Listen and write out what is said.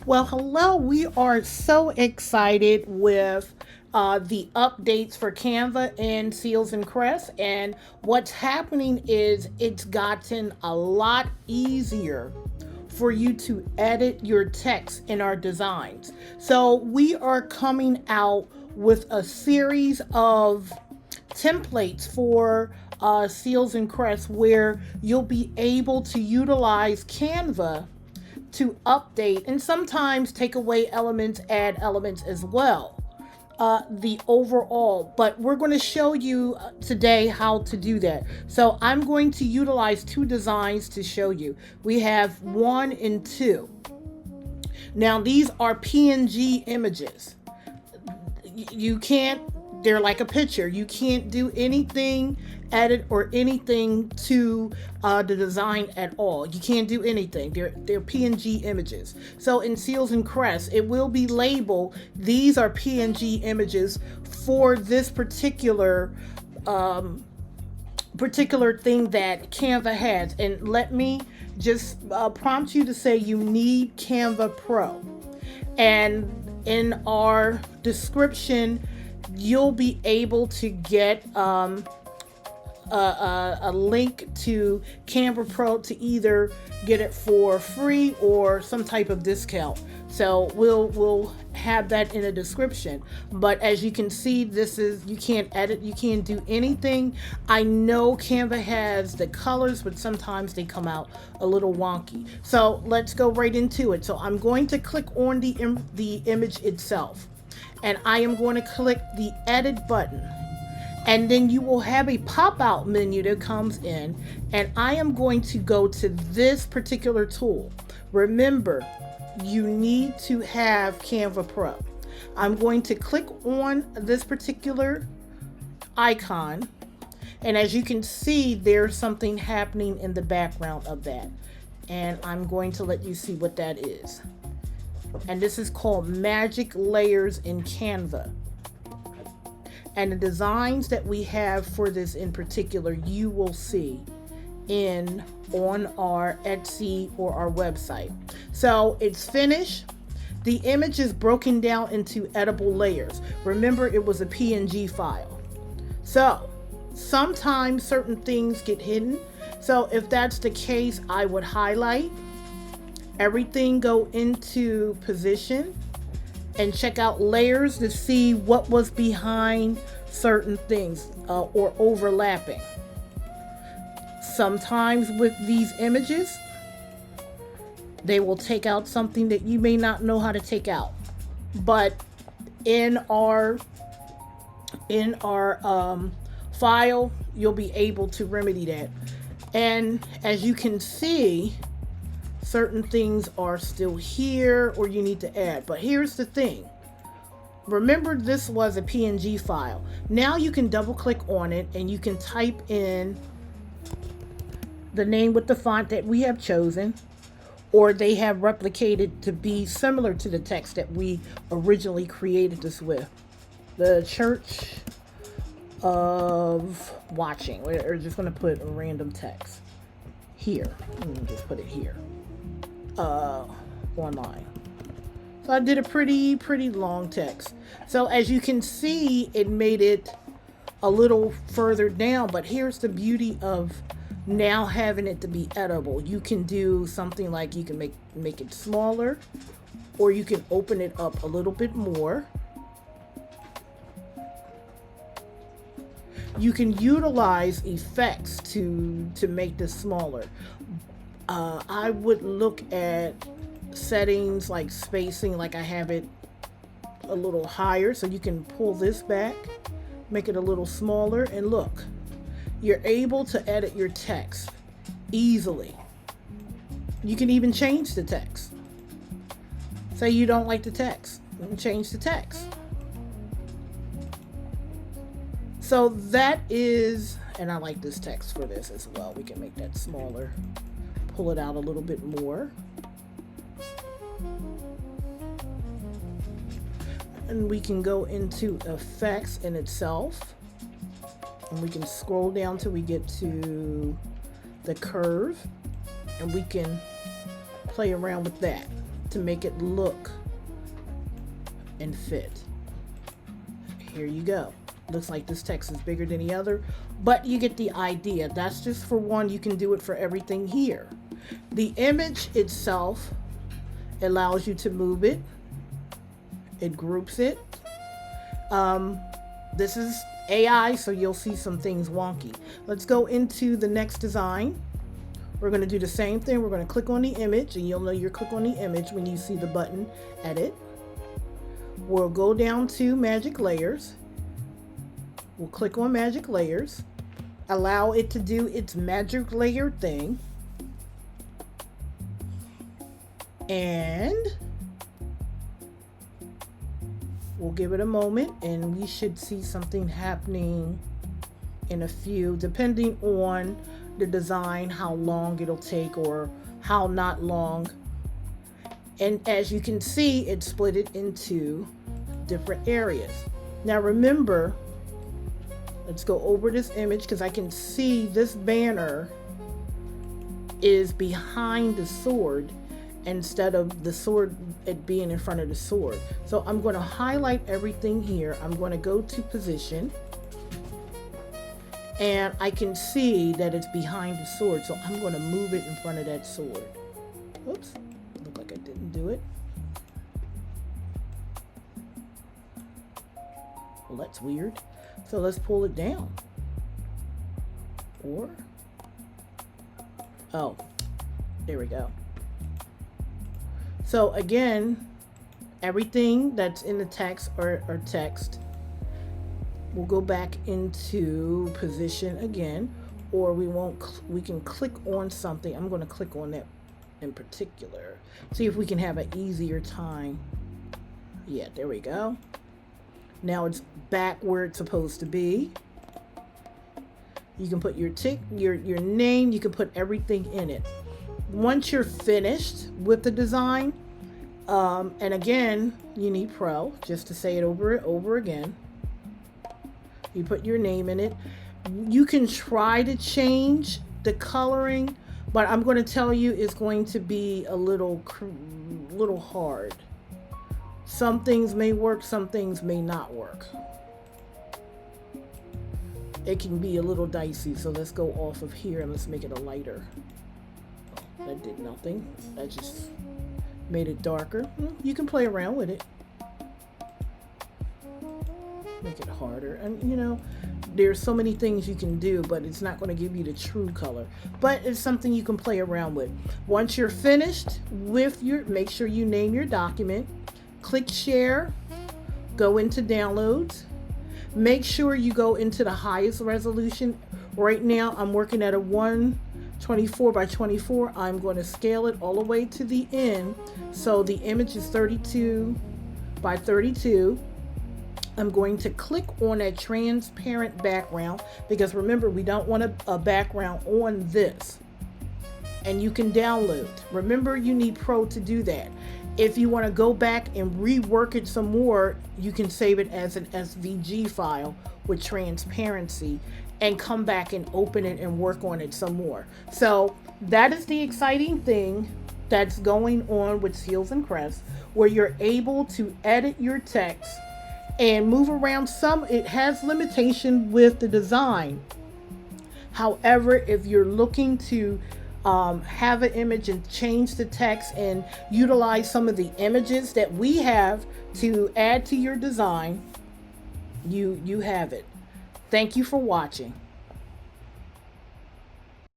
Well, hello. We are so excited with the updates for Canva and Seals and Crests. And what's happening is it's gotten a lot easier for you to edit your text in our designs. So we are coming out with a series of templates for Seals and Crests where you'll be able to utilize Canva to update and sometimes take away elements, add elements as well. The overall, but we're going to show you today how to do that. So I'm going to utilize two designs to show you. We have one and two. Now these are PNG images. You can't, they're like a picture. You can't do anything, edit or anything to the design at all. You can't do anything. They're PNG images. So in Seals and Crests, it will be labeled, these are PNG images for this particular thing that Canva has. And let me just prompt you to say you need Canva Pro. And in our description, you'll be able to get a link to Canva Pro to either get it for free or some type of discount. So we'll have that in the description. But as you can see, this is, you can't edit, you can't do anything. I know Canva has the colors, but sometimes they come out a little wonky. So let's go right into it. So I'm going to click on the image itself, and I am going to click the edit button. And then you will have a pop-out menu that comes in, and I am going to go to this particular tool. Remember, you need to have Canva Pro. I'm going to click on this particular icon, and as you can see, there's something happening in the background of that. And I'm going to let you see what that is. And this is called Magic Layers in Canva. And the designs that we have for this in particular, you will see on our Etsy or our website. So it's finished. The image is broken down into editable layers. Remember, it was a PNG file. So sometimes certain things get hidden. So if that's the case, I would highlight everything, go into position, and check out layers to see what was behind certain things or overlapping. Sometimes with these images, they will take out something that you may not know how to take out. But in our file, you'll be able to remedy that. And as you can see, certain things are still here or you need to add. But here's the thing. Remember, this was a PNG file. Now you can double click on it and you can type in the name with the font that we have chosen, or they have replicated to be similar to the text that we originally created this with. The Church of Watching. We're just going to put a random text here. Let me just put it here. Online. So I did a pretty long text. So as you can see, it made it a little further down, but here's the beauty of now having it to be editable. You can do something like you can make it smaller, or you can open it up a little bit more. You can utilize effects to make this smaller. I would look at settings like spacing, like I have it a little higher, so you can pull this back, make it a little smaller, and look, you're able to edit your text easily. You can even change the text. Say you don't like the text, you can change the text. So that is, and I like this text for this as well. We can make that smaller, pull it out a little bit more. And we can go into effects in itself, and we can scroll down till we get to the curve, and we can play around with that. to make it look and fit. Here you go. Looks like this text is bigger than the other, but you get the idea. That's just for one. You can do it for everything here. The image itself allows you to move it. It groups it. This is AI, so you'll see some things wonky. Let's go into the next design. We're going to do the same thing. We're going to click on the image, and you'll know you're clicking on the image when you see the button Edit. We'll go down to Magic Layers. We'll click on Magic Layers. Allow it to do its magic layer thing. And we'll give it a moment, and we should see something happening in a few, depending on the design, how long it'll take or how not long. And as you can see, it's split it into different areas. Now remember, let's go over this image because I can see this banner is behind the sword instead of the sword it being in front of the sword. So I'm going to highlight everything here. I'm going to go to position, and I can see that it's behind the sword, so I'm going to move it in front of that sword. Oops, looked like I didn't do it. Well, that's weird. So let's pull it down. Or, oh, there we go. So again, everything that's in the text or text, we'll go back into position again, or we can click on something. I'm going to click on that in particular. See if we can have an easier time. Yeah, there we go. Now it's back where it's supposed to be. You can put your your name, you can put everything in it. Once you're finished with the design, and again, you need Pro, just to say it over again. You put your name in it. You can try to change the coloring, but I'm going to tell you it's going to be a little hard. Some things may work, some things may not work. It can be a little dicey, so let's go off of here and let's make it a lighter. Oh, that did nothing. That just made it darker. You can play around with it. Make it harder. And you know, there's so many things you can do, but it's not going to give you the true color. But it's something you can play around with. Once you're finished with make sure you name your document. Click share, go into downloads. Make sure you go into the highest resolution. Right now I'm working at a 124 by 24. I'm going to scale it all the way to the end. So the image is 32 by 32. I'm going to click on a transparent background because remember, we don't want a background on this. And you can download. Remember, you need Pro to do that. If you want to go back and rework it some more, you can save it as an SVG file with transparency and come back and open it and work on it some more. So that is the exciting thing that's going on with SealsandCrests, where you're able to edit your text and move around some. It has limitation with the design. However, if you're looking to have an image and change the text and utilize some of the images that we have to add to your design, you have it. Thank you for watching.